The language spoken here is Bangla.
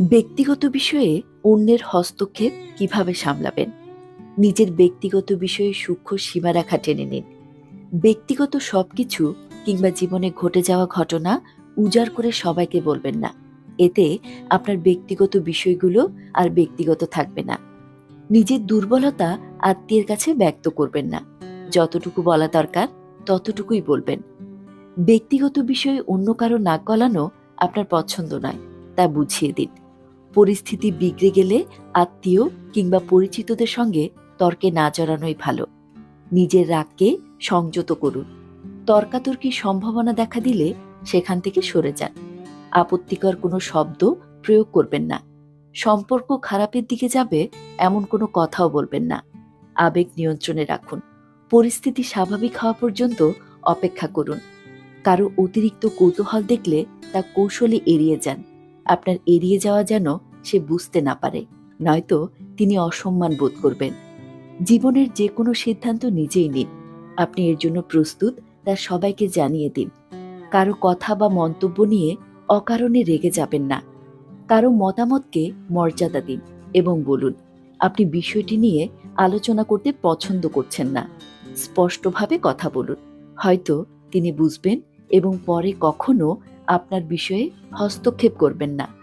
ব্যক্তিগত বিষয়ে অন্যের হস্তক্ষেপ কিভাবে সামলাবেন? নিজের ব্যক্তিগত বিষয়ে সূক্ষ্ম সীমারেখা টেনে নিন। ব্যক্তিগত সবকিছু কিংবা জীবনে ঘটে যাওয়া ঘটনা উজাড় করে সবাইকে বলবেন না। এতে আপনার ব্যক্তিগত বিষয়গুলো আর ব্যক্তিগত থাকবে না। নিজের দুর্বলতা আত্মীয়ের কাছে ব্যক্ত করবেন না। যতটুকু বলা দরকার ততটুকুই বলবেন। ব্যক্তিগত বিষয়ে অন্য কারো নাক গলানো আপনার পছন্দ নয়, তা বুঝিয়ে দিন। পরিস্থিতি বিগড়ে গেলে আত্মীয় কিংবা পরিচিতদের সঙ্গে তর্কে না জড়ানোই ভালো। নিজের রাগকে সংযত করুন। তর্কাতর্কির সম্ভাবনা দেখা দিলে সেখান থেকে সরে যান। আপত্তিকর কোনো শব্দ প্রয়োগ করবেন না। সম্পর্ক খারাপের দিকে যাবে এমন কোনো কথাও বলবেন না। আবেগ নিয়ন্ত্রণে রাখুন। পরিস্থিতি স্বাভাবিক হওয়া পর্যন্ত অপেক্ষা করুন। কারো অতিরিক্ত কৌতূহল দেখলে তা কৌশলে এড়িয়ে যান। আপনার এড়িয়ে যাওয়া যেন সে বুঝতে না পারে, নয়তো তিনি অসম্মান বোধ করবেন। জীবনের যে কোনো সিদ্ধান্ত নিজেই নিন। আপনি এর জন্য প্রস্তুত তা সবাইকে জানিয়ে দিন। কারো কথা বা মন্তব্য নিয়ে অকারণে রেগে যাবেন না। কারো মতামতকে মর্যাদা দিন এবং বলুন আপনি বিষয়টি নিয়ে আলোচনা করতে পছন্দ করছেন না। স্পষ্টভাবে কথা বলুন। হয়তো তিনি বুঝবেন এবং পরে কখনো আপনার বিষয়ে হস্তক্ষেপ করবেন না।